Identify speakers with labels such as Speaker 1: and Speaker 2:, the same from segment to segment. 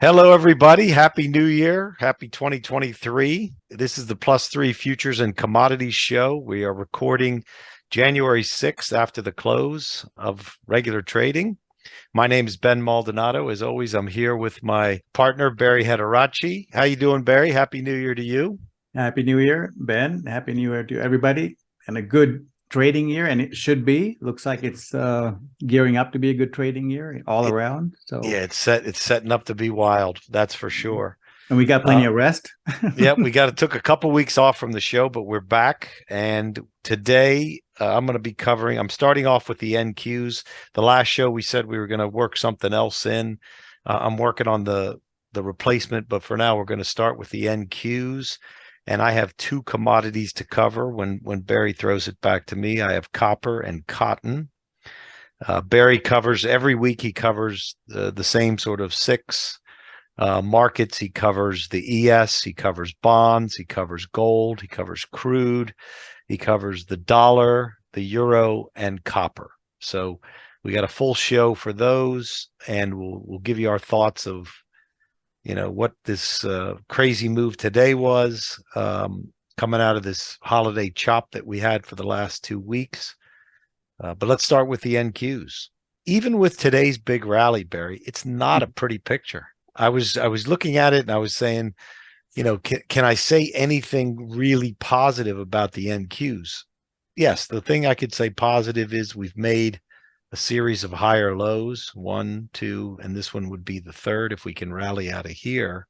Speaker 1: Hello, everybody. Happy New Year. Happy 2023. This is the Plus3 Futures and Commodities show. We are recording January 6th after the close of regular trading. My name is Ben Maldonado. As always, I'm here with my partner, Barry Hederachi. How you doing, Barry? Happy New Year to you.
Speaker 2: Happy New Year, Ben. Happy New Year to everybody, and a good trading year. And it should be. Looks like it's gearing up to be a good trading year all around. So
Speaker 1: Yeah, it's setting up to be wild. That's for sure.
Speaker 2: And we got plenty of rest.
Speaker 1: Yeah, took a couple weeks off from the show, but we're back. And today I'm going to be I'm starting off with the NQs. The last show we said we were going to work something else in. I'm working on the replacement, but for now we're going to start with the NQs. And I have two commodities to cover when Barry throws it back to me. I have copper and cotton. Barry covers every week. He covers the same sort of six markets. He covers the ES, he covers bonds, he covers gold, he covers crude, he covers the dollar, the euro, and copper. So we got a full show for those, and we'll give you our thoughts of what this crazy move today was, coming out of this holiday chop that we had for the last 2 weeks. But let's start with the NQs. Even with today's big rally, Barry, it's not a pretty picture. I was looking at it and I was saying, can I say anything really positive about the NQs? Yes, the thing I could say positive is we've made a series of higher lows, 1, 2, and this one would be the third if we can rally out of here.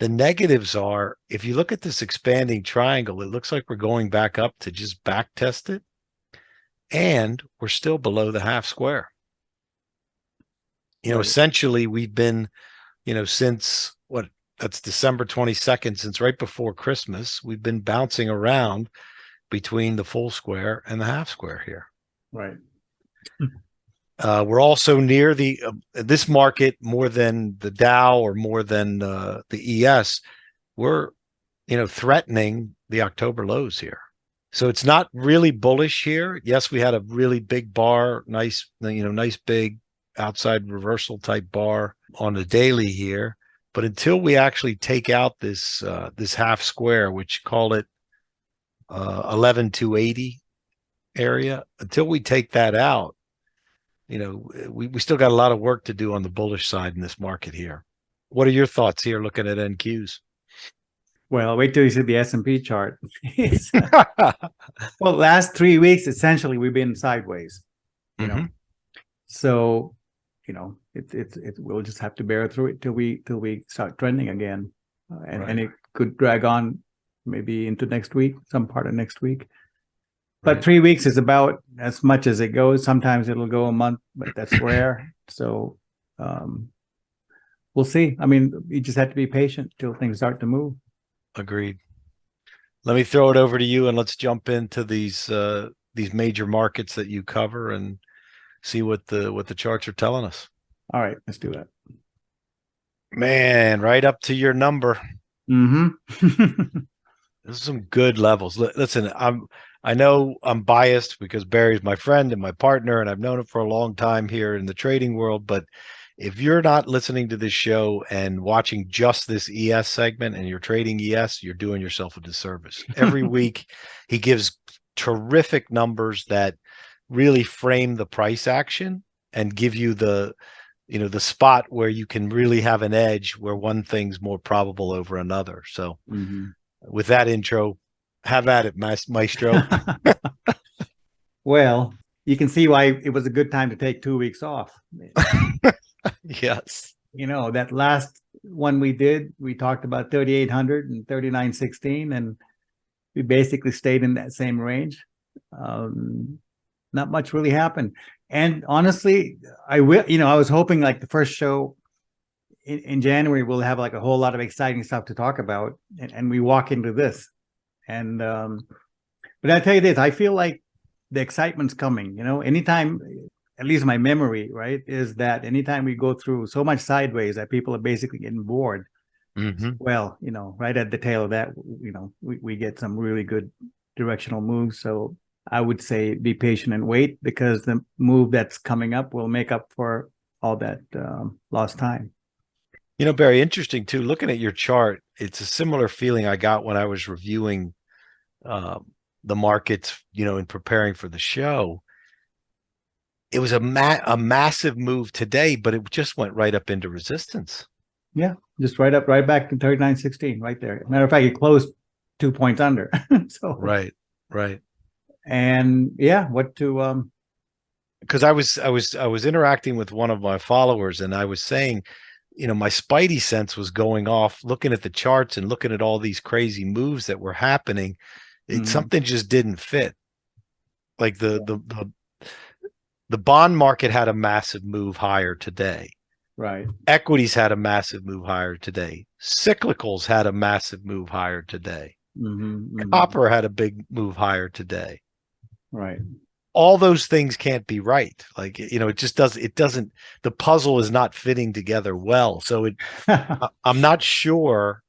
Speaker 1: The negatives are, if you look at this expanding triangle, it looks like we're going back up to just back test it, and we're still below the half square.
Speaker 2: Right.
Speaker 1: Essentially we've been, since that's December 22nd, since right before Christmas, we've been bouncing around between the full square and the half square here.
Speaker 2: Right.
Speaker 1: We're also near this market more than the Dow or more than the ES. We're, threatening the October lows here. So it's not really bullish here. Yes, we had a really big bar, nice big outside reversal type bar on the daily here. But until we actually take out this half square, which call it 11,280 area, until we take that out, we still got a lot of work to do on the bullish side in this market here. What are your thoughts here looking at NQs?
Speaker 2: Well, wait till you see the S&P chart. Well, last 3 weeks, essentially, we've been sideways. So, we'll just have to bear through it till we start trending again, and it could drag on maybe into next week, some part of next week. But 3 weeks is about as much as it goes. Sometimes it'll go a month, but that's rare. So we'll see. I mean, you just have to be patient till things start to move.
Speaker 1: Agreed. Let me throw it over to you, and let's jump into these major markets that you cover and see what the charts are telling us.
Speaker 2: All right, let's do that.
Speaker 1: Man, right up to your number.
Speaker 2: Mm-hmm.
Speaker 1: There's some good levels. Listen, I know I'm biased because Barry's my friend and my partner, and I've known him for a long time here in the trading world. But if you're not listening to this show and watching just this ES segment and you're trading ES, you're doing yourself a disservice. Every week, he gives terrific numbers that really frame the price action and give you the spot where you can really have an edge where one thing's more probable over another. So with that intro, have at it, Maestro.
Speaker 2: Well, you can see why it was a good time to take 2 weeks off.
Speaker 1: Yes.
Speaker 2: That last one we did, we talked about 3,800 and 3,916, and we basically stayed in that same range. Not much really happened. And honestly, I was hoping like the first show in January, we'll have like a whole lot of exciting stuff to talk about. And we walk into this. And but I tell you this, I feel like the excitement's coming. Anytime, at least my memory, right, is that anytime we go through so much sideways that people are basically getting bored. Well, right at the tail of that, we get some really good directional moves. So I would say be patient and wait, because the move that's coming up will make up for all that lost time.
Speaker 1: Barry, interesting too. Looking at your chart, it's a similar feeling I got when I was reviewing the markets, in preparing for the show. It was a massive move today, but it just went right up into resistance.
Speaker 2: Yeah, just right back to 39.16, right there. Matter of fact, it closed 2 points under. So
Speaker 1: Right.
Speaker 2: and yeah, what to
Speaker 1: Because I was interacting with one of my followers, and I was saying, my spidey sense was going off, looking at the charts and looking at all these crazy moves that were happening. Something just didn't fit. Like the bond market had a massive move higher today.
Speaker 2: right.
Speaker 1: Equities had a massive move higher today. Cyclicals had a massive move higher today. Copper had a big move higher today.
Speaker 2: Right.
Speaker 1: All those things can't be right. Like, it doesn't, the puzzle is not fitting together well. So I'm not sure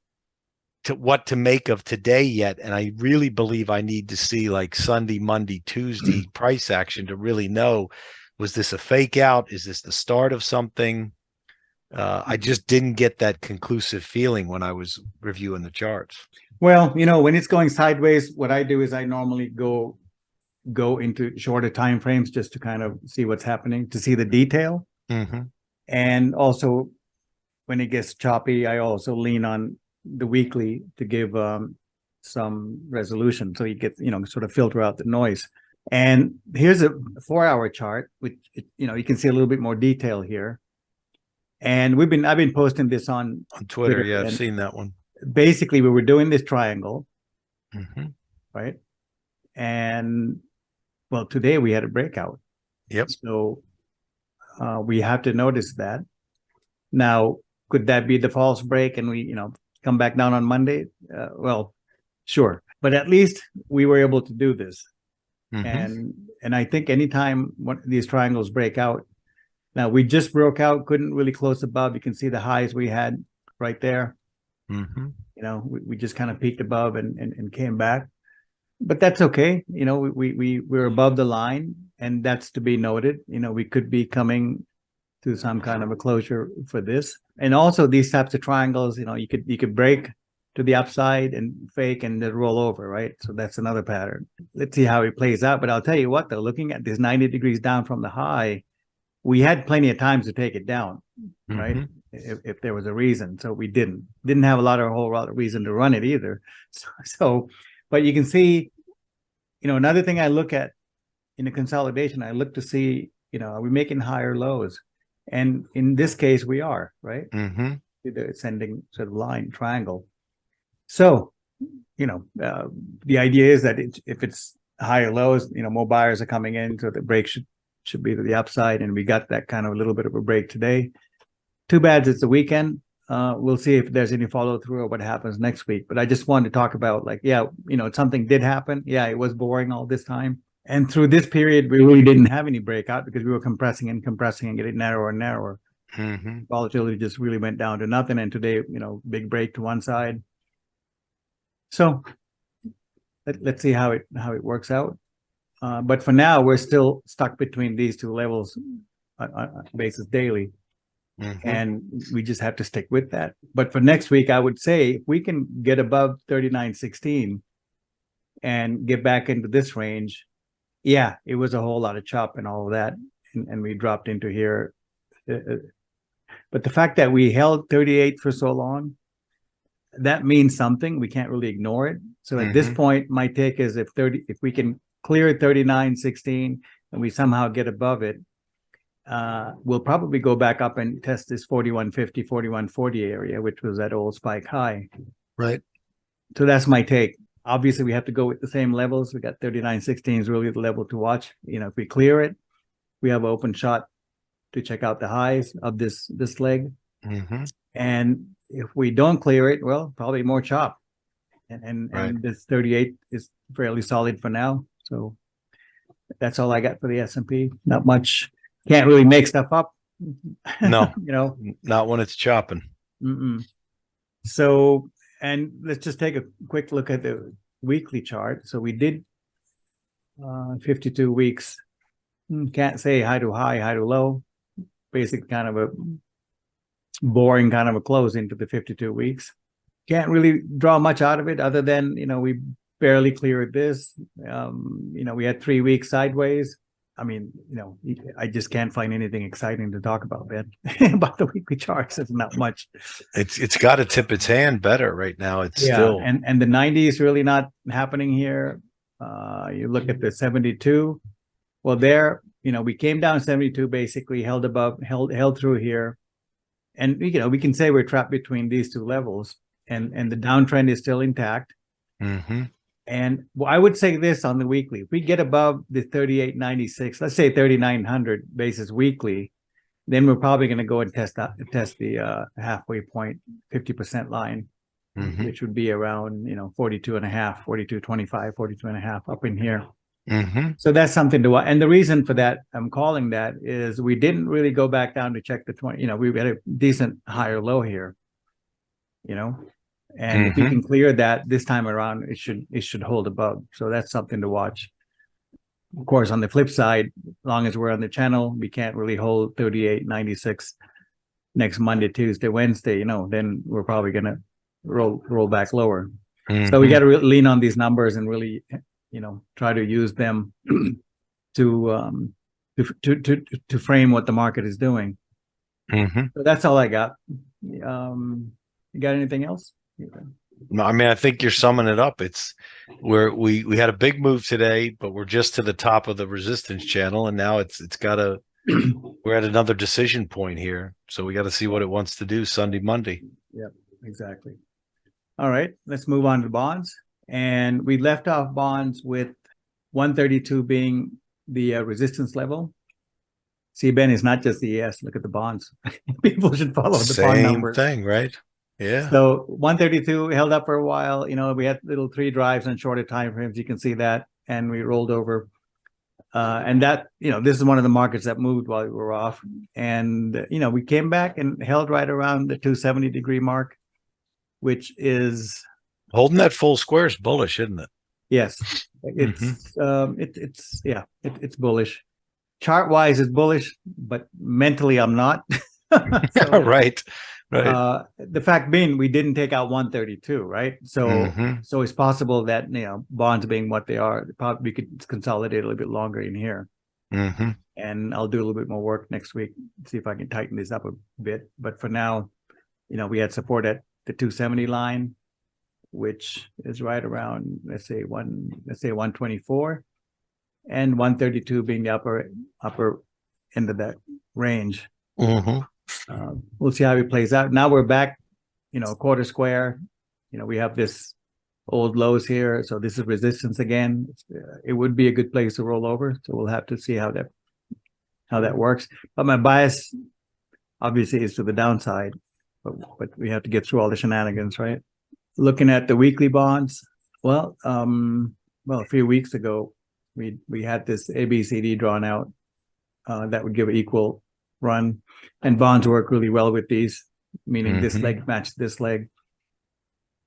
Speaker 1: what to make of today yet. And I really believe I need to see like Sunday, Monday, Tuesday price action to really know, was this a fake out? Is this the start of something? I just didn't get that conclusive feeling when I was reviewing the charts.
Speaker 2: Well, when it's going sideways, what I do is I normally go into shorter time frames just to kind of see what's happening, to see the detail. And also when it gets choppy, I also lean on the weekly to give some resolution, so you get sort of filter out the noise. And here's a 4-hour chart, which you can see a little bit more detail here. And I've been posting this on
Speaker 1: Twitter. Yeah, I've seen that one.
Speaker 2: Basically, we were doing this triangle, right? And well, today we had a breakout.
Speaker 1: Yep.
Speaker 2: So we have to notice that. Now, could that be the false break and we, come back down on Monday? Well, sure. But at least we were able to do this. And I think anytime these triangles break out, now we just broke out, couldn't really close above. You can see the highs we had right there. We just kind of peaked above and came back. But that's okay. We're above the line, and that's to be noted. We could be coming to some kind of a closure for this. And also these types of triangles, you could break to the upside and fake and then roll over, right? So that's another pattern. Let's see how it plays out. But I'll tell you what, though, looking at this 90 degrees down from the high, we had plenty of times to take it down, right? If there was a reason. So we didn't have a whole lot of reason to run it either. So but you can see, another thing I look at in the consolidation, I look to see, are we making higher lows? And in this case, we are, right? The ascending sort of line triangle. So, the idea is that if it's higher lows, more buyers are coming in, so the break should be to the upside. And we got that kind of a little bit of a break today. Too bad it's the weekend. We'll see if there's any follow through or what happens next week. But I just wanted to talk about, like, something did happen. Yeah, it was boring all this time. And through this period, we really didn't have any breakout because we were compressing and getting narrower and narrower. Volatility just really went down to nothing. And today, big break to one side. So let's see how it works out. But for now, we're still stuck between these two levels on basis daily. And we just have to stick with that. But for next week, I would say if we can get above 39.16 and get back into this range, yeah, it was a whole lot of chop and all of that. And we dropped into here. But the fact that we held 38 for so long, that means something. We can't really ignore it. So at this point, my take is if we can clear 39.16 and we somehow get above it, we'll probably go back up and test this 41.50, 41.40 area, which was that old spike high.
Speaker 1: Right.
Speaker 2: So that's my take. Obviously, we have to go with the same levels. We got 39.16 is really the level to watch. If we clear it, we have an open shot to check out the highs of this leg. And if we don't clear it, well, probably more chop. And this 38 is fairly solid for now. So that's all I got for the S&P. Not much. Can't really make stuff up.
Speaker 1: No, not when it's chopping.
Speaker 2: So, and let's just take a quick look at the weekly chart. So we did 52 weeks. Can't say high to high, high to low. Basic kind of a boring kind of a close into the 52 weeks. Can't really draw much out of it other than, we barely cleared this. We had 3 weeks sideways. I mean, I just can't find anything exciting to talk about, Ben. About the weekly charts. It's not much.
Speaker 1: It's got to tip its hand better right now. It's still
Speaker 2: and the 90 is really not happening here. You look at the 72. Well, there, we came down 72, basically held through here, and we can say we're trapped between these two levels, and the downtrend is still intact.
Speaker 1: Mm-hmm.
Speaker 2: And I would say this on the weekly: if we get above the 38.96, let's say 3900 basis weekly, then we're probably going to go and test the halfway point 50% line,
Speaker 1: Mm-hmm.
Speaker 2: which would be around 42 and a half, 42.25, 42 and a half up in here.
Speaker 1: Mm-hmm.
Speaker 2: So that's something to watch. And the reason for that, I'm calling that, is we didn't really go back down to check the 20. We had a decent higher low here. And if we can clear that this time around, it should hold above. So that's something to watch. Of course, on the flip side, as long as we're on the channel, we can't really hold 38.96 next Monday, Tuesday, Wednesday. Then we're probably gonna roll back lower. So we got to lean on these numbers and really, try to use them to frame what the market is doing. So that's all I got. You got anything else?
Speaker 1: No, I mean, I think you're summing it up. It's where we had a big move today, but we're just to the top of the resistance channel, and now it's got to. We're at another decision point here, so we got to see what it wants to do Sunday, Monday.
Speaker 2: Yep, exactly. All right, let's move on to bonds. And we left off bonds with 132 being the resistance level. See, Ben, it's not just the ES. Look at the bonds. People should follow the bond numbers.
Speaker 1: Same thing, right? Yeah.
Speaker 2: So 132 held up for a while. We had little 3 drives on shorter time frames. You can see that. And we rolled over. And that, this is one of the markets that moved while we were off. And, we came back and held right around the 270-degree mark, which is
Speaker 1: holding that full square is bullish, isn't it?
Speaker 2: Yes. It's bullish. Chart wise, it's bullish, but mentally, I'm not. So,
Speaker 1: right.
Speaker 2: The fact being, we didn't take out 132, right? So, so it's possible that bonds being what they are, probably we could consolidate a little bit longer in here. And I'll do a little bit more work next week, see if I can tighten this up a bit. But for now, we had support at the 270 line, which is right around, let's say 124, and 132 being the upper end of that range. We'll see how it plays out. Now we're back, quarter square. We have this old lows here, so this is resistance again. It would be a good place to roll over. So we'll have to see how that works. But my bias, obviously, is to the downside. But we have to get through all the shenanigans, right? Looking at the weekly bonds, a few weeks ago, we had this ABCD drawn out that would give an equal run, and bonds work really well with these, meaning this leg matched this leg.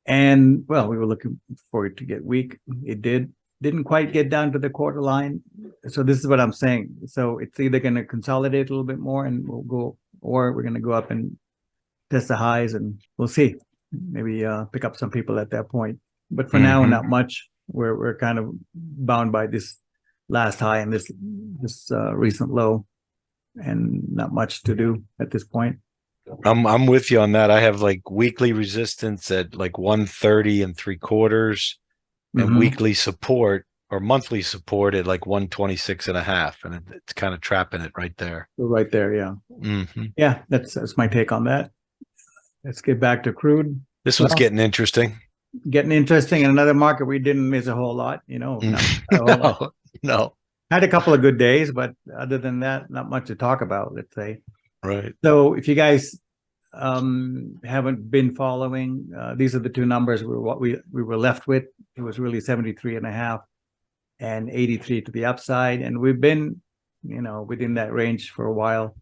Speaker 2: And we were looking for it to get weak. It didn't quite get down to the quarter line. So this is what I'm saying. So it's either going to consolidate a little bit more and we'll go, or we're going to go up and test the highs, and we'll see. Maybe pick up some people at that point. But for now, not much. We're kind of bound by this last high and this recent low, and not much to do at this point.
Speaker 1: I'm with you on that. I have like weekly resistance at like 130.75, and weekly support or monthly support at like 126.5, and it's kind of trapping it right there.
Speaker 2: Right there, yeah. Yeah, that's my take on that. Let's get back to crude.
Speaker 1: This one's getting interesting.
Speaker 2: Getting interesting. In another market, we didn't miss a whole lot, not a whole lot.
Speaker 1: No.
Speaker 2: Had a couple of good days, but other than that, not much to talk about, let's say.
Speaker 1: Right.
Speaker 2: So if you guys haven't been following, these are the two numbers what we were left with. It was really 73.5 and 83 to the upside. And we've been, within that range for a while.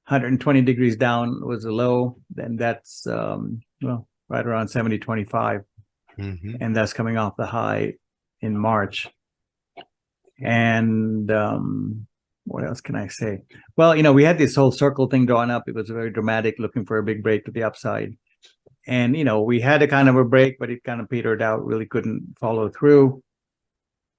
Speaker 2: 120 degrees down was a low. Then that's, right around 70.25. And that's coming off the high in March. And What else can I say? Well, you know, we had this whole circle thing drawn up. It was very dramatic, looking for a big break to the upside. And, you know, we had a kind of a break, but it kind of petered out, really couldn't follow through.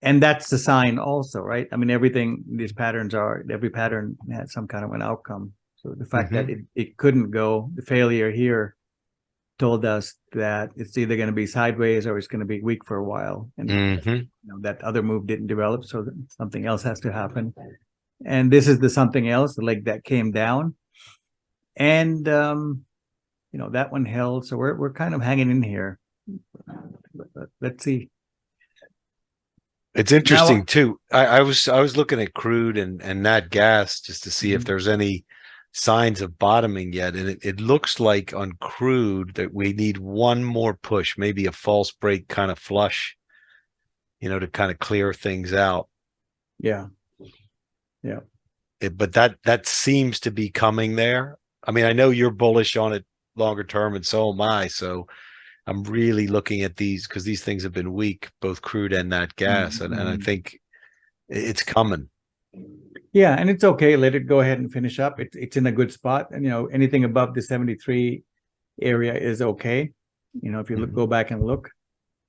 Speaker 2: And that's the sign also, right? I mean, everything, these patterns are, every pattern had some kind of an outcome. So the fact that it couldn't go, the failure here told us that it's either going to be sideways or it's going to be weak for a while. And you know, that other move didn't develop, so something else has to happen. And this is the something else, the leg that came down. And you know, that one held. So we're kind of hanging in here. Let's see.
Speaker 1: It's interesting too. I was looking at crude and nat gas just to see if there's any signs of bottoming yet, and it looks like on crude that we need one more push, maybe a false break kind of flush, you know, to kind of clear things out.
Speaker 2: Yeah.
Speaker 1: But that seems to be coming there. I mean, I know you're bullish on it longer term, and so am I. So I'm really looking at these because these things have been weak, both crude and nat gas, and I think it's coming.
Speaker 2: Yeah, and it's okay. Let it go ahead and finish up. It's in a good spot, and you know, anything above the 73 area is okay. You know, if you go back and look.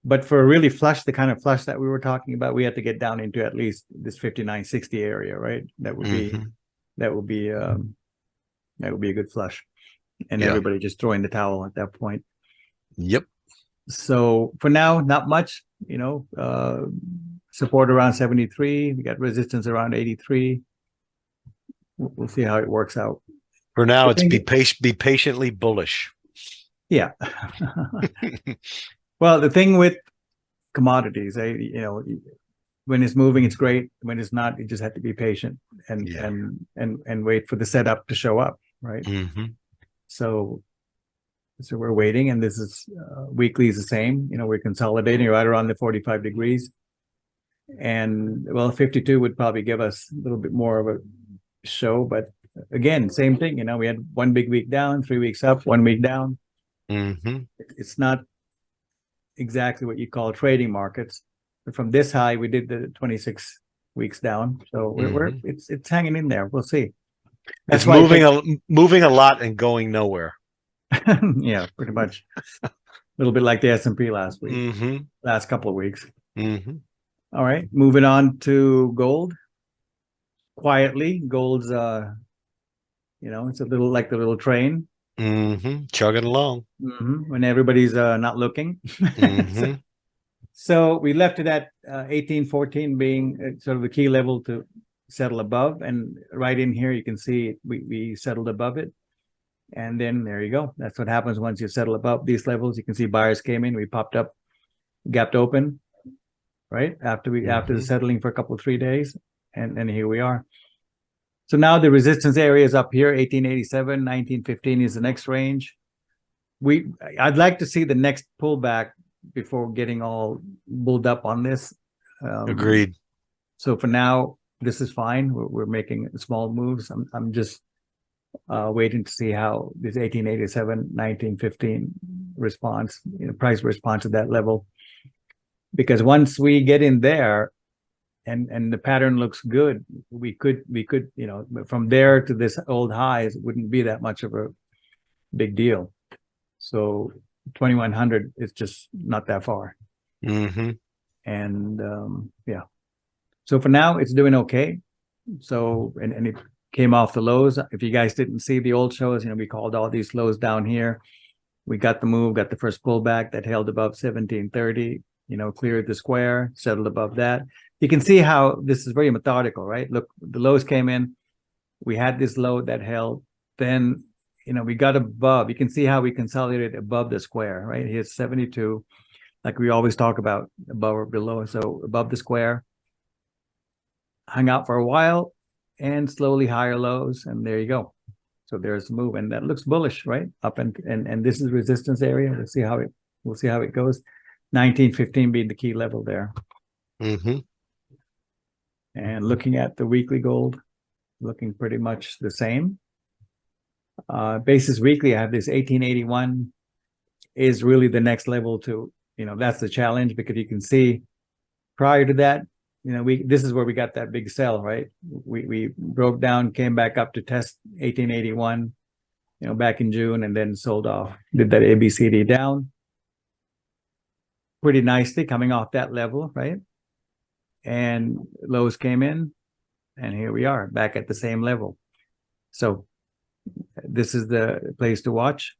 Speaker 2: But for a really flush, the kind of flush that we were talking about, we had to get down into at least this 5960 area, right? That would be a good flush, and everybody just throwing the towel at that point.
Speaker 1: Yep.
Speaker 2: So for now, not much. You know, support around 73. We got resistance around 83. We'll see how it works out.
Speaker 1: For now, it's be patiently bullish.
Speaker 2: Yeah. Well, the thing with commodities, you know, when it's moving, it's great. When it's not, you just have to be patient and wait for the setup to show up, right? So we're waiting, and this is weekly is the same. You know, we're consolidating right around the 45 degrees, and well, 52 would probably give us a little bit more of a show, but again, same thing. You know, we had 1 big week down, 3 weeks up, 1 week down. It's not exactly what you call trading markets. But from this high, we did the 26 weeks down, so it's hanging in there. We'll see.
Speaker 1: That's moving a lot and going nowhere.
Speaker 2: Yeah, pretty much. A little bit like the S&P last week, last couple of weeks. All right, moving on to gold. Quietly, gold's you know, it's a little like the little train.
Speaker 1: Chugging along.
Speaker 2: When everybody's not looking. So we left it at 1814 being sort of the key level to settle above, and right in here you can see we settled above it. And then there you go. That's what happens once you settle above these levels. You can see buyers came in, we popped up, gapped open, right? After the settling for a couple of 3 days, and here we are. So now the resistance area is up here, 1887, 1915 is the next range. I'd like to see the next pullback before getting all bulled up on this.
Speaker 1: Agreed.
Speaker 2: So for now, this is fine. We're making small moves. I'm just waiting to see how this 1887, 1915 response, you know, price response at that level. Because once we get in there and the pattern looks good, we could, you know, from there to this old highs, it wouldn't be that much of a big deal. So 2100 is just not that far. And yeah. So for now, it's doing okay. So, and it came off the lows. If you guys didn't see the old shows, you know, we called all these lows down here. We got the move, got the first pullback that held above 1730, you know, cleared the square, settled above that. You can see how this is very methodical, right? Look, the lows came in. We had this low that held. Then, you know, we got above. You can see how we consolidated above the square, right? Here's 72, like we always talk about, above or below. So above the square, hung out for a while, and slowly higher lows, and there you go. So there's a move, and that looks bullish, right? Up and this is resistance area. We'll see how it goes. 1915 being the key level there. And looking at the weekly gold, looking pretty much the same. Basis weekly, I have this 1881 is really the next level to, you know, that's the challenge, because you can see prior to that, this is where we got that big sell, right? We broke down, came back up to test 1881, back in June, and then sold off. Did that ABCD down pretty nicely, coming off that level, right? And lows came in, and here we are back at the same level. So this is the place to watch.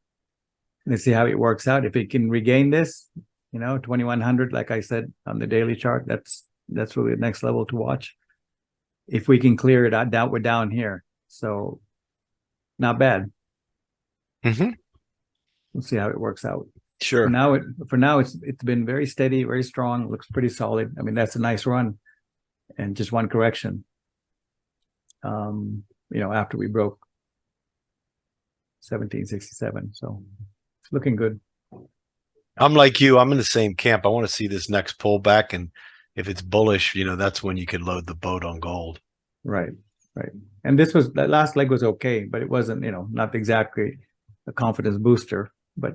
Speaker 2: Let's see how it works out. If it can regain this, 2100, like I said on the daily chart, that's really the next level to watch. If we can clear it out, we're down here. So not bad. We'll see how it works out.
Speaker 1: Sure.
Speaker 2: For now, it's been very steady, very strong. Looks pretty solid. I mean, that's a nice run, and just one correction. After we broke 1767, so it's looking good.
Speaker 1: I'm like you. I'm in the same camp. I want to see this next pullback, and if it's bullish, that's when you can load the boat on gold.
Speaker 2: Right. And that last leg was okay, but it wasn't, not exactly a confidence booster. But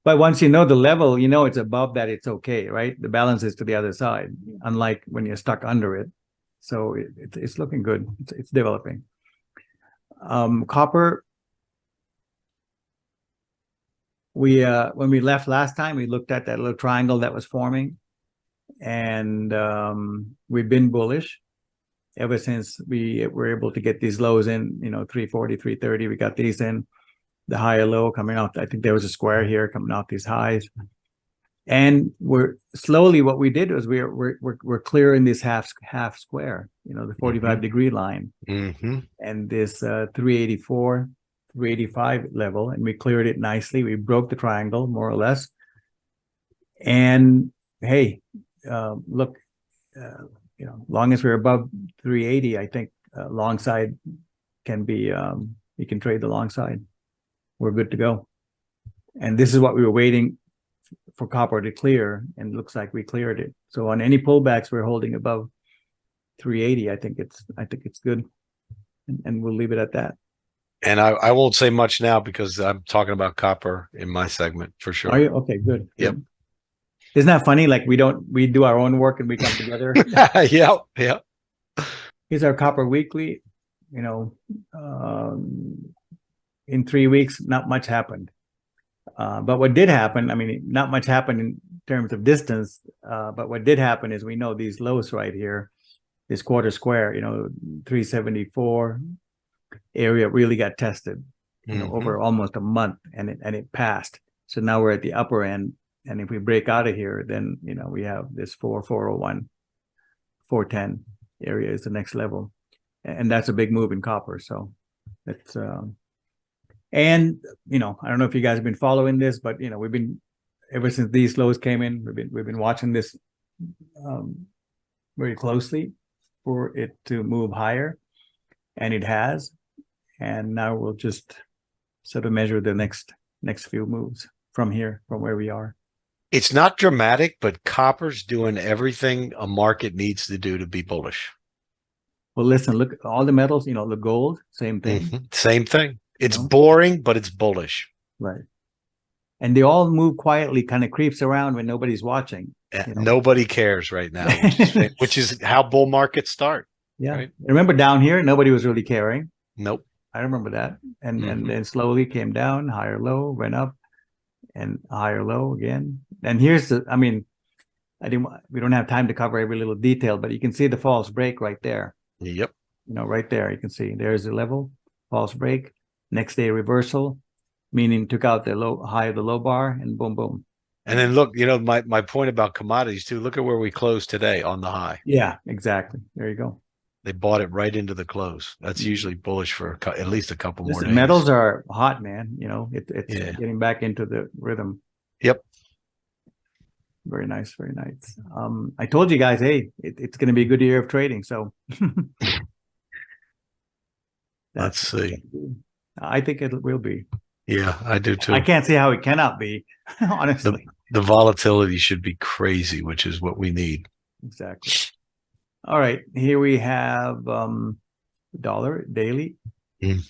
Speaker 2: but once you know the level, it's above that, it's okay, right? The balance is to the other side, unlike when you're stuck under it. So it's looking good. It's developing. Copper. When we left last time, we looked at that little triangle that was forming, and we've been bullish ever since we were able to get these lows in, 340, 330. We got these in, the higher low coming off. I think there was a square here coming off these highs, and we're slowly. What we did was we're clearing this half square, the 45-degree line, and this 384. 385 level, and we cleared it nicely. We broke the triangle more or less, and hey, look, long as we're above 380, I think long side can be, you can trade the long side. We're good to go. And this is what we were waiting for copper to clear, and looks like we cleared it. So on any pullbacks, we're holding above 380. I think it's good, and we'll leave it at that.
Speaker 1: And I won't say much now because I'm talking about copper in my segment for sure.
Speaker 2: Are you? Okay, good.
Speaker 1: Yep.
Speaker 2: Isn't that funny? Like we do our own work and we come together.
Speaker 1: Yeah.
Speaker 2: Here's our copper weekly. In 3 weeks, not much happened. But what did happen, not much happened in terms of distance. But what did happen is we know these lows right here, this quarter square, 374 area really got tested, over almost a month, and it passed. So now we're at the upper end, and if we break out of here, then we have this 401, 410 area is the next level, and that's a big move in copper. So it's and I don't know if you guys have been following this, but we've been, ever since these lows came in, we've been watching this very closely for it to move higher, and it has. And now we'll just sort of measure the next few moves from here, from where we are.
Speaker 1: It's not dramatic, but copper's doing everything a market needs to do to be bullish.
Speaker 2: Well, listen, look at all the metals, the gold, same thing.
Speaker 1: Same thing. It's boring, but it's bullish.
Speaker 2: Right. And they all move quietly, kind of creeps around when nobody's watching.
Speaker 1: Nobody cares right now, which is how bull markets start.
Speaker 2: Yeah.
Speaker 1: Right?
Speaker 2: Remember down here, nobody was really caring.
Speaker 1: Nope.
Speaker 2: I remember that. And then slowly came down, higher low, went up, and higher low again. And here's we don't have time to cover every little detail, but you can see the false break right there.
Speaker 1: Yep.
Speaker 2: Right there, you can see there's the level, false break, next day reversal, meaning took out the low high of the low bar, and boom, boom.
Speaker 1: And then look, my point about commodities too, look at where we closed today on the high.
Speaker 2: Yeah, exactly. There you go.
Speaker 1: They bought it right into the close. That's usually bullish for at least a couple more days.
Speaker 2: Metals are hot, man. It's getting back into the rhythm.
Speaker 1: Yep.
Speaker 2: Very nice, very nice. I told you guys, hey, it's going to be a good year of trading. So
Speaker 1: let's see.
Speaker 2: I think it will be.
Speaker 1: Yeah, I do too.
Speaker 2: I can't see how it cannot be, honestly.
Speaker 1: The volatility should be crazy, which is what we need.
Speaker 2: Exactly. All right, here we have dollar daily. If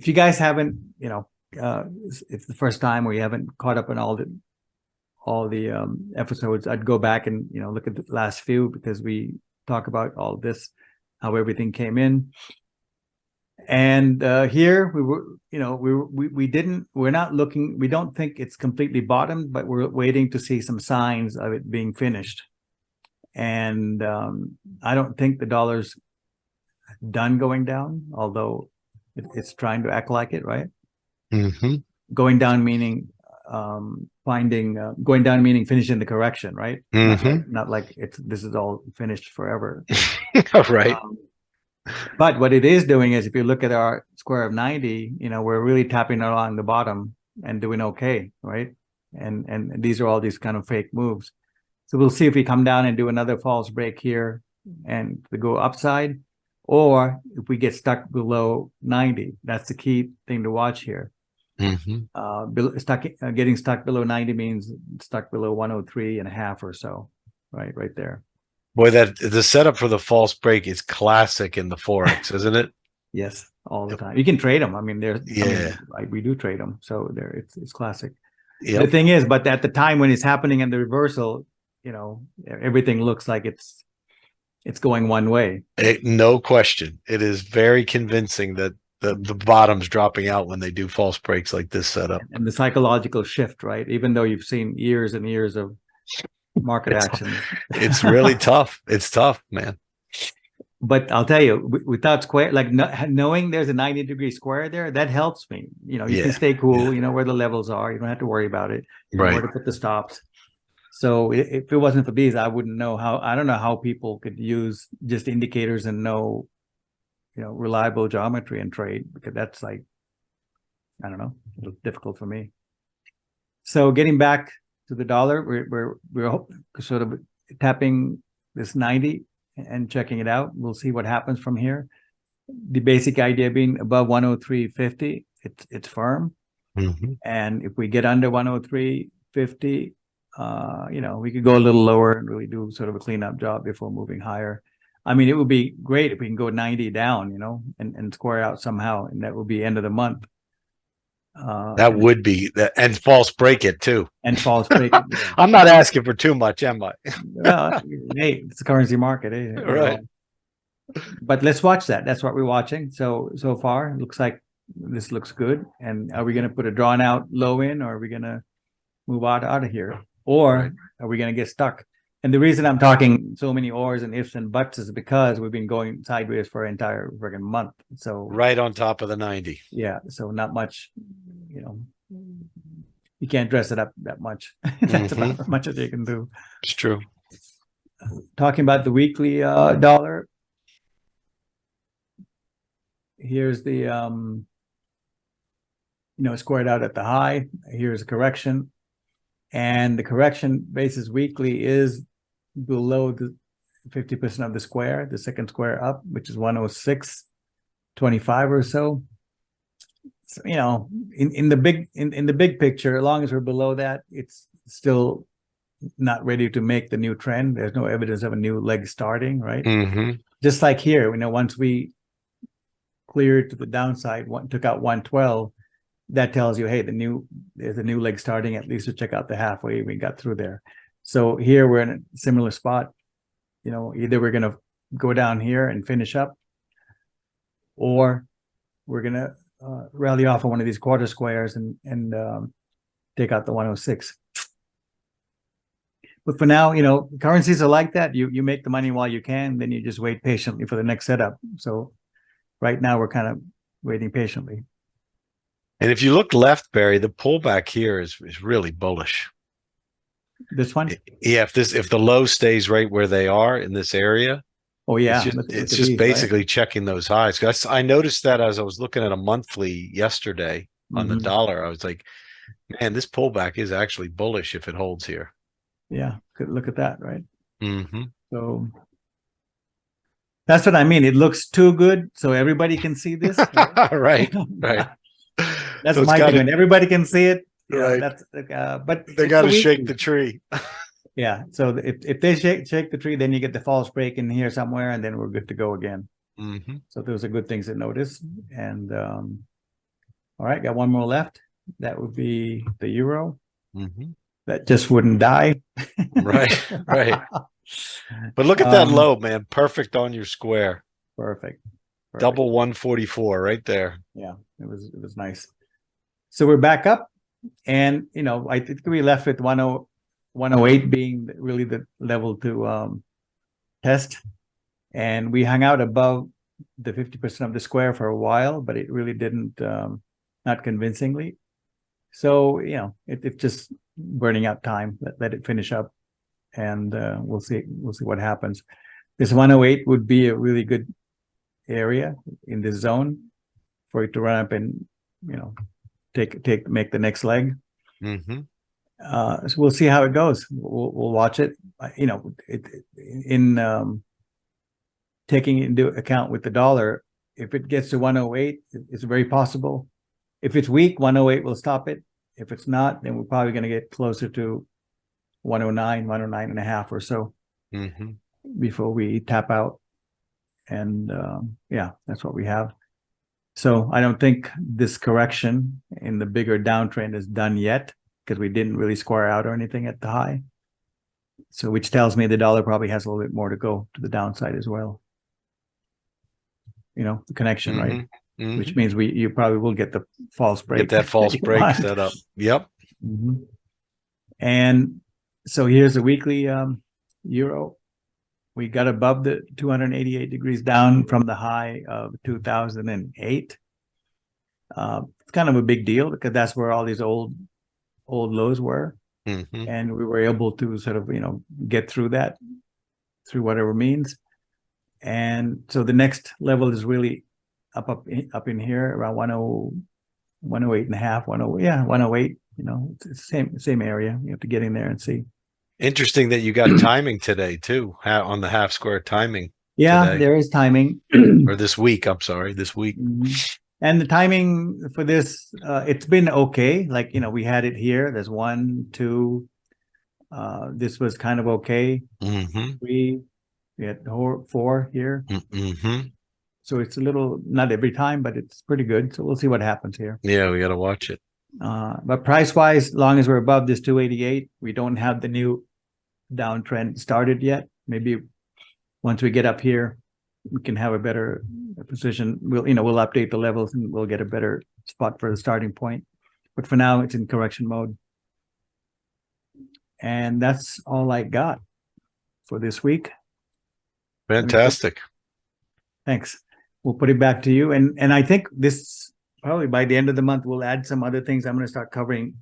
Speaker 2: you guys haven't, it's the first time, or you haven't caught up on all the episodes, I'd go back and look at the last few, because we talk about all this, how everything came in. And here we were, we're not looking, we don't think it's completely bottomed, but we're waiting to see some signs of it being finished. And I don't think the dollar's done going down, although it's trying to act like it, right? Going down meaning going down meaning finishing the correction, right? Not like this is all finished forever.
Speaker 1: Right.
Speaker 2: But what it is doing is, if you look at our square of 90, we're really tapping along the bottom and doing okay, right? And these are all these kind of fake moves. So we'll see if we come down and do another false break here and we go upside, or if we get stuck below 90. That's the key thing to watch here. Getting stuck below 90 means stuck below 103.5 or so, right there.
Speaker 1: Boy, that the setup for the false break is classic in the Forex, isn't it?
Speaker 2: Yes, all the time. You can trade them. I mean, we do trade them, so it's classic. The thing is, but at the time when it's happening in the reversal, everything looks like it's going one way.
Speaker 1: No question. It is very convincing that the bottom's dropping out when they do false breaks like this setup.
Speaker 2: And the psychological shift, right? Even though you've seen years and years of market action.
Speaker 1: It's really tough. It's tough, man.
Speaker 2: But I'll tell you, without square, like knowing there's a 90-degree square there, that helps me. You can stay cool. You know where the levels are. You don't have to worry about it. You know where to put the stops. So if it wasn't for these, I wouldn't know how. I don't know how people could use just indicators and know, reliable geometry and trade, because that's like, I don't know, a little difficult for me. So getting back to the dollar, we're sort of tapping this 90 and checking it out. We'll see what happens from here. The basic idea being above 103.50, it's firm. And if we get under 103.50, we could go a little lower and really do sort of a cleanup job before moving higher. I mean, it would be great if we can go 90 down, and square out somehow, and that would be end of the month.
Speaker 1: That would be that, and false break it too.
Speaker 2: And false break it.
Speaker 1: Yeah. I'm not asking for too much, am I?
Speaker 2: Well, hey, it's a currency market, eh?
Speaker 1: Right.
Speaker 2: But let's watch that. That's what we're watching. So far, it looks like this looks good. And are we going to put a drawn out low in, or are we going to move out of here, or are we going to get stuck? And the reason I'm talking so many ors and ifs and buts is because we've been going sideways for an entire friggin' month. So
Speaker 1: right on top of the 90.
Speaker 2: Yeah. So not much, you can't dress it up that much. That's about as much as you can do.
Speaker 1: It's true.
Speaker 2: Talking about the weekly dollar. Here's the, squared out at the high. Here's a correction. And the correction basis weekly is below the 50% of the square, the second square up, which is 106.25 or so. So, in the big picture, as long as we're below that, it's still not ready to make the new trend. There's no evidence of a new leg starting, right? Just like here, once we cleared to the downside, took out 112, that tells you, hey, there's a new leg starting. At least to check out the halfway we got through there. So here we're in a similar spot. Either we're going to go down here and finish up, or we're going to rally off of one of these quarter squares and take out the 106. But for now, currencies are like that. You make the money while you can, then you just wait patiently for the next setup. So right now we're kind of waiting patiently.
Speaker 1: And if you look left, Barry, the pullback here is really bullish.
Speaker 2: This one?
Speaker 1: Yeah, if the low stays right where they are in this area.
Speaker 2: Oh yeah,
Speaker 1: it's just basically checking those highs. I noticed that as I was looking at a monthly yesterday on the dollar. I was like, man, this pullback is actually bullish if it holds here.
Speaker 2: Yeah, good look at that, right? So that's what I mean. It looks too good, so everybody can see this.
Speaker 1: Right.
Speaker 2: That's my thing. Everybody can see it.
Speaker 1: Right.
Speaker 2: That's but
Speaker 1: they got to shake the tree.
Speaker 2: Yeah. So if they shake the tree, then you get the false break in here somewhere, and then we're good to go again. So those are good things to notice. And all right, got one more left. That would be the euro. that just wouldn't die.
Speaker 1: Right, right. But look at that low, man. Perfect on your square.
Speaker 2: Perfect.
Speaker 1: Double 144 right there.
Speaker 2: Yeah, it was nice. So we're back up, and I think we left with 108 being really the level to test, and we hung out above the 50% of the square for a while, but it really didn't, not convincingly. So it's just burning out time. Let it finish up, and we'll see what happens. This 108 would be a really good area in this zone for it to run up and make the next leg.
Speaker 1: Mm-hmm.
Speaker 2: So we'll see how it goes. We'll watch it. Taking into account with the dollar, if it gets to 108, it's very possible. If it's weak, 108 will stop it. If it's not, then we're probably going to get closer to 109, 109 and a half or so before we tap out. And that's what we have. So I don't think this correction in the bigger downtrend is done yet, because we didn't really square out or anything at the high. So which tells me the dollar probably has a little bit more to go to the downside as well. The connection, right? Mm-hmm. Which means you probably will get the false break.
Speaker 1: Get that false break set up. Yep.
Speaker 2: Mm-hmm. And so here's the weekly euro. We got above the 288 degrees down from the high of 2008. It's kind of a big deal because that's where all these old lows were. Mm-hmm. And we were able to sort of, get through that, through whatever means. And so the next level is really up in here around 108 and a half, 108. It's the same area. You have to get in there and see.
Speaker 1: Interesting that you got timing today too, on the half square timing.
Speaker 2: Yeah,
Speaker 1: today.
Speaker 2: There is timing.
Speaker 1: Or this week. I'm sorry, this week.
Speaker 2: Mm-hmm. And the timing for this, it's been okay. Like, we had it here. There's 1, 2. This was kind of okay. Mm-hmm. 3. We had 4 here. Mm-hmm. So it's a little, not every time, but it's pretty good. So we'll see what happens here.
Speaker 1: Yeah, we got to watch it.
Speaker 2: But price-wise, long as we're above this 288, we don't have the new downtrend started yet. Maybe once we get up here, we can have a better position. We'll update the levels and we'll get a better spot for the starting point. But for now, it's in correction mode. And that's all I got for this week.
Speaker 1: Fantastic.
Speaker 2: Thanks. We'll put it back to you. And I think this probably by the end of the month, we'll add some other things. I'm going to start covering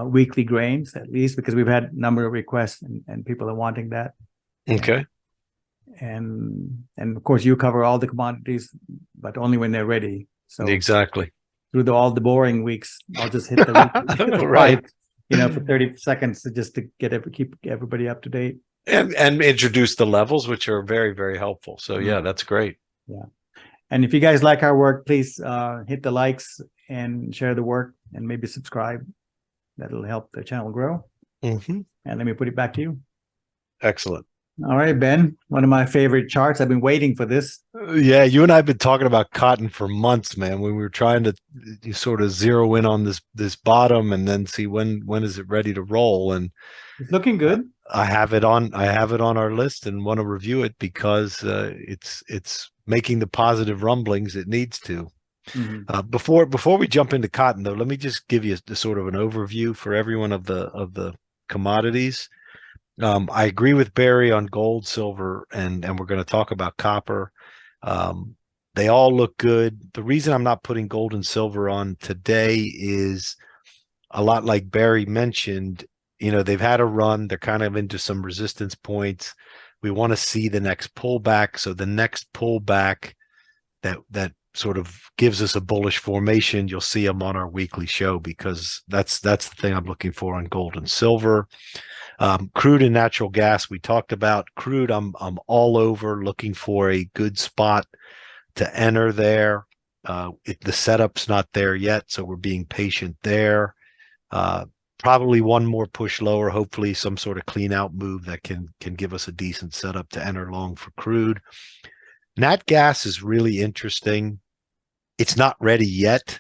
Speaker 2: weekly grains, at least, because we've had a number of requests and people are wanting that.
Speaker 1: Okay.
Speaker 2: And of course, you cover all the commodities, but only when they're ready. So
Speaker 1: exactly.
Speaker 2: Through all the boring weeks, I'll just hit the right. For 30 seconds just to keep everybody up to date.
Speaker 1: And introduce the levels, which are very, very helpful. So yeah, that's great.
Speaker 2: Yeah. And if you guys like our work, please hit the likes and share the work and maybe subscribe. That'll help the channel grow. Mm-hmm. And let me put it back to you.
Speaker 1: Excellent.
Speaker 2: All right, Ben, one of my favorite charts. I've been waiting for this.
Speaker 1: Yeah, you and I have been talking about cotton for months, man. When we were trying to sort of zero in on this bottom and then see when is it ready to roll. And
Speaker 2: it's looking good.
Speaker 1: I have it on our list and want to review it because it's making the positive rumblings it needs to. Mm-hmm. Before we jump into cotton, though, let me just give you a sort of an overview for everyone of the commodities. I agree with Barry on gold, silver, and we're going to talk about copper. They all look good. The reason I'm not putting gold and silver on today is a lot like Barry mentioned. They've had a run. They're kind of into some resistance points. We want to see the next pullback. So the next pullback that sort of gives us a bullish formation, you'll see them on our weekly show because that's the thing I'm looking for on gold and silver. Crude and natural gas, we talked about. Crude, I'm all over looking for a good spot to enter there. The setup's not there yet, so we're being patient there. Probably one more push lower, hopefully some sort of clean out move that can give us a decent setup to enter long for crude. Nat gas is really interesting. It's not ready yet,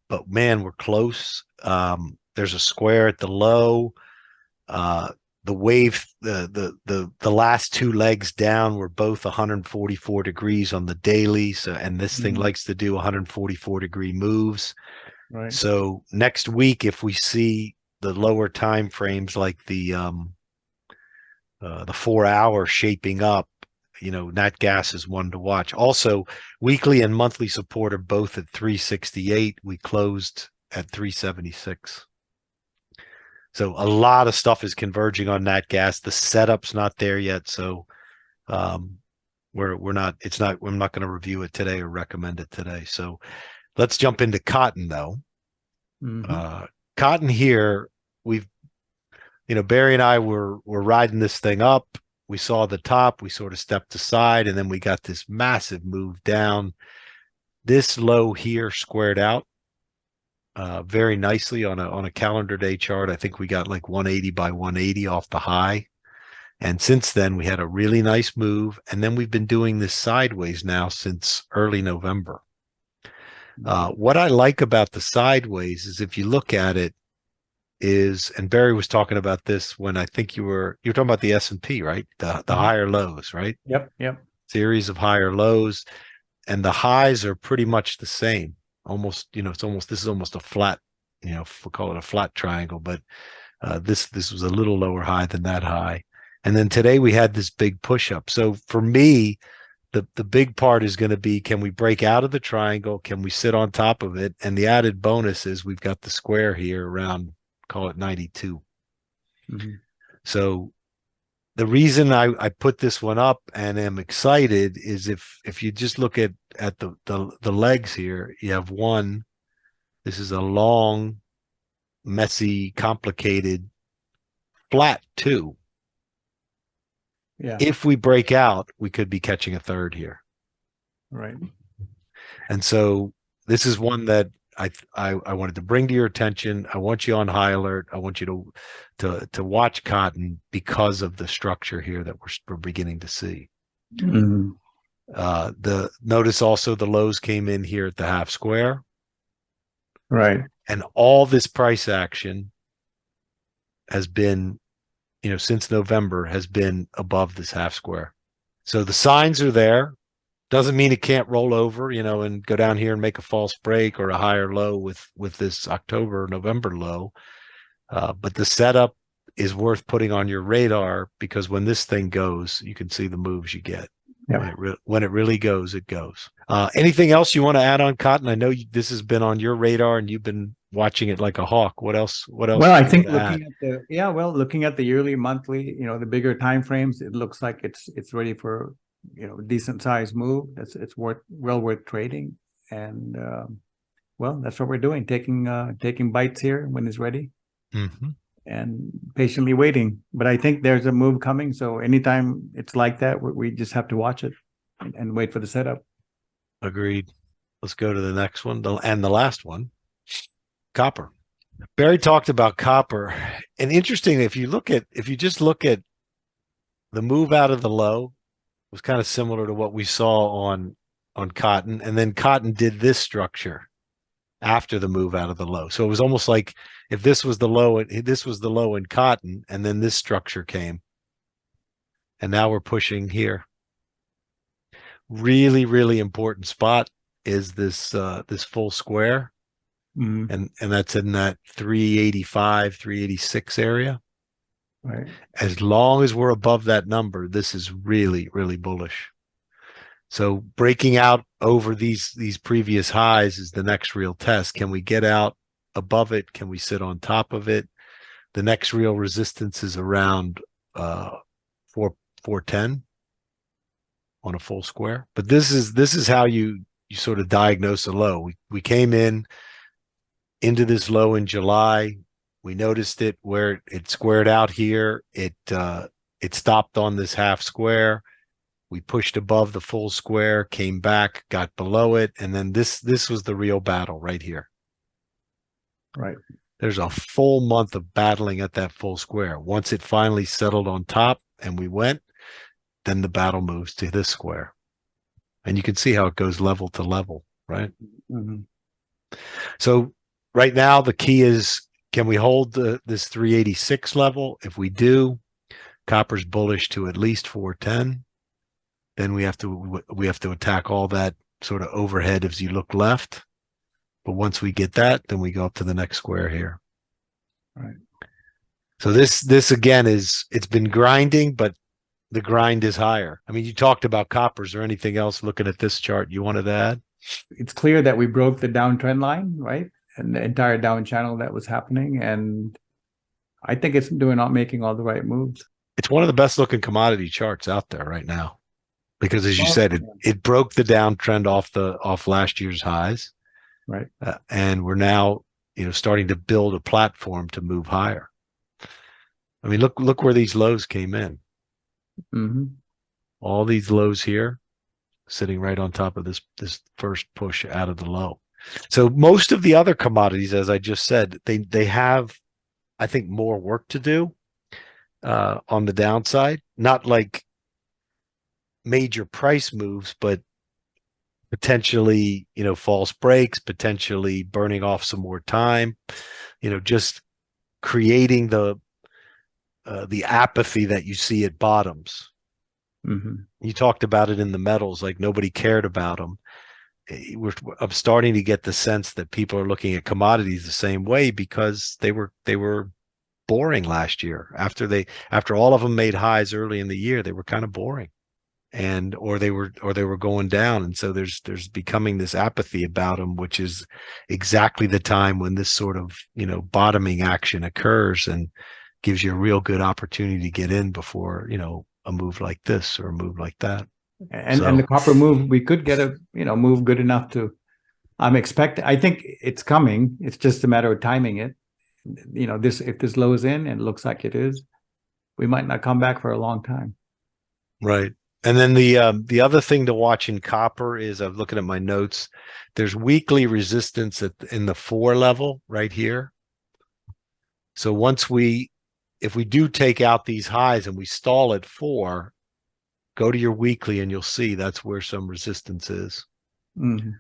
Speaker 1: but man, we're close. There's a square at the low. The wave, the last two legs down were both 144 degrees on the daily. So, and this thing likes to do 144-degree moves.
Speaker 2: Right.
Speaker 1: So next week, if we see the lower time frames like the 4 hour shaping up, nat gas is one to watch. Also, weekly and monthly support are both at 368. We closed at 376. So a lot of stuff is converging on nat gas. The setup's not there yet, so we're not. It's not. I'm not going to review it today or recommend it today. So let's jump into cotton, though. Cotton here, Barry and I were riding this thing up. We saw the top. We sort of stepped aside, and then we got this massive move down. This low here squared out very nicely on a calendar day chart. I think we got like 180 by 180 off the high. And since then, we had a really nice move. And then we've been doing this sideways now since early November. What I like about the sideways is if you look at it and Barry was talking about this when I think you were talking about the S&P, right? The higher lows, right?
Speaker 2: Yep.
Speaker 1: Series of higher lows. And the highs are pretty much the same. Almost, this is almost a flat, we'll call it a flat triangle, but this was a little lower high than that high. And then today we had this big push up. So for me, the big part is going to be, can we break out of the triangle? Can we sit on top of it? And the added bonus is we've got the square here around, call it 92. So the reason I put this one up and am excited is if you just look at the legs here, you have one. This is a long, messy, complicated, flat two.
Speaker 2: Yeah.
Speaker 1: If we break out, we could be catching a third here.
Speaker 2: Right.
Speaker 1: And so this is one that I wanted to bring to your attention. I want you on high alert. I want you to watch cotton because of the structure here that we're beginning to see. Notice also the lows came in here at the half square.
Speaker 2: Right.
Speaker 1: And all this price action has been, since November has been above this half square. So the signs are there. Doesn't mean it can't roll over, and go down here and make a false break or a higher low with this October, November low. But the setup is worth putting on your radar because when this thing goes, you can see the moves you get. Yeah. When it really goes, it goes. Anything else you want to add on cotton? I know this has been on your radar and you've been watching it like a hawk. What else? Well,
Speaker 2: I think looking at the yearly, monthly, the bigger time frames, it looks like it's ready for decent size move. It's well worth trading, and that's what we're doing, taking bites here when it's ready, and patiently waiting. But I think there's a move coming, so anytime it's like that, we just have to watch it and wait for the setup.
Speaker 1: Agreed. Let's go to the next one and the last one, copper. Barry talked about copper, and interesting, if you just look at the move out of the low, was kind of similar to what we saw on cotton, and then cotton did this structure after the move out of the low. So it was almost like if this was the low in cotton, and then this structure came, and now we're pushing here. Really, really important spot is this full square, and that's in that 385, 386 area.
Speaker 2: Right.
Speaker 1: As long as we're above that number, this is really, really bullish. So breaking out over these previous highs is the next real test. Can we get out above it? Can we sit on top of it? The next real resistance is around 410 on a full square. But this is how you sort of diagnose a low. We came into this low in July. We noticed it where it squared out here. It stopped on this half square. We pushed above the full square, came back, got below it, and then this was the real battle right here.
Speaker 2: Right.
Speaker 1: There's a full month of battling at that full square. Once it finally settled on top and we went, then the battle moves to this square. And you can see how it goes level to level, right? So right now the key is, can we hold this 386 level? If we do, copper's bullish to at least 410. Then we have to attack all that sort of overhead as you look left. But once we get that, then we go up to the next square here.
Speaker 2: Right.
Speaker 1: So this again it's been grinding, but the grind is higher. I mean, you talked about coppers or anything else looking at this chart you wanted to add?
Speaker 2: It's clear that we broke the downtrend line, right? And the entire down channel that was happening. And I think it's not making all the right moves.
Speaker 1: It's one of the best looking commodity charts out there right now. Because as you said, it broke the downtrend off last year's highs.
Speaker 2: Right.
Speaker 1: And we're now, starting to build a platform to move higher. I mean, look where these lows came in.
Speaker 2: Mm-hmm.
Speaker 1: All these lows here sitting right on top of this first push out of the low. So most of the other commodities, as I just said, they have, I think, more work to do on the downside. Not like major price moves, but potentially, false breaks, potentially burning off some more time, just creating the apathy that you see at bottoms.
Speaker 2: Mm-hmm.
Speaker 1: You talked about it in the metals, like nobody cared about them. I'm starting to get the sense that people are looking at commodities the same way because they were boring last year. After all of them made highs early in the year, they were kind of boring. Or they were going down, and so there's becoming this apathy about them, which is exactly the time when this sort of bottoming action occurs and gives you a real good opportunity to get in before a move like this or a move like that.
Speaker 2: And the copper move, we could get a move good enough to. I think it's coming. It's just a matter of timing it. If this low is in and it looks like it is, we might not come back for a long time.
Speaker 1: Right. And then the other thing to watch in copper is, I'm looking at my notes, there's weekly resistance in the 4 level right here. So if we do take out these highs and we stall at 4, go to your weekly and you'll see that's where some resistance is.
Speaker 2: Mm-hmm.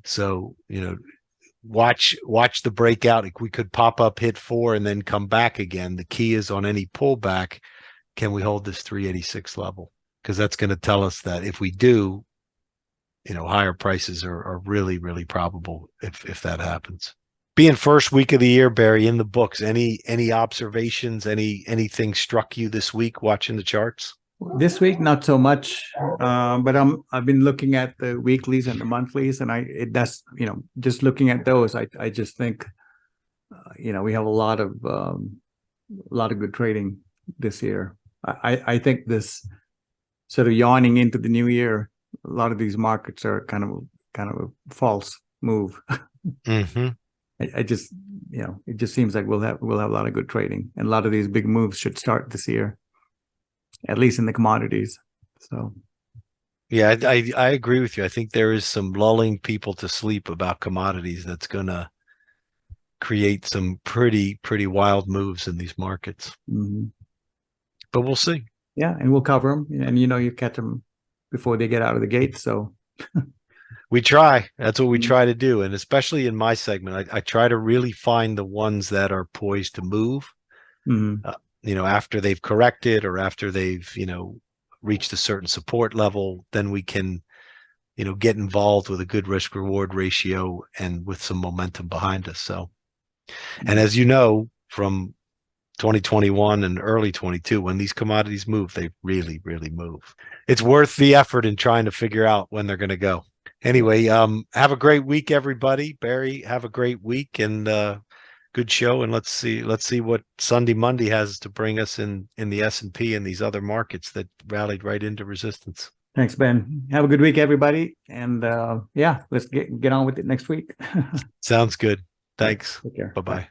Speaker 1: So, watch the breakout. We could pop up, hit 4, and then come back again. The key is on any pullback, can we hold this 386 level? Because that's going to tell us that if we do, higher prices are really, really probable if that happens. Being first week of the year, Barry, in the books, any observations, anything struck you this week watching the charts?
Speaker 2: This week, not so much, but I've been looking at the weeklies and the monthlies, and just looking at those, I just think, we have a lot of good trading this year. I think this sort of yawning into the new year, a lot of these markets are kind of a false move.
Speaker 1: Mm-hmm.
Speaker 2: I just, it just seems like we'll have a lot of good trading, and a lot of these big moves should start this year, at least in the commodities. So,
Speaker 1: yeah, I agree with you. I think there is some lulling people to sleep about commodities that's going to create some pretty wild moves in these markets.
Speaker 2: Mm-hmm.
Speaker 1: But we'll see.
Speaker 2: Yeah, and we'll cover them, and you catch them before they get out of the gate. So
Speaker 1: we try. That's what we try to do, and especially in my segment, I try to really find the ones that are poised to move.
Speaker 2: Mm-hmm.
Speaker 1: After they've corrected or after they've reached a certain support level, then we can get involved with a good risk reward ratio and with some momentum behind us. So, and as you know from 2021 and early 22, when these commodities move, they really, really move. It's worth the effort in trying to figure out when they're going to go. Anyway, have a great week, everybody. Barry, have a great week and good show. And let's see what Sunday, Monday has to bring us in the S&P and these other markets that rallied right into resistance.
Speaker 2: Thanks, Ben. Have a good week, everybody. And let's get on with it next week.
Speaker 1: Sounds good. Thanks.
Speaker 2: Take care.
Speaker 1: Bye-bye.
Speaker 2: Bye.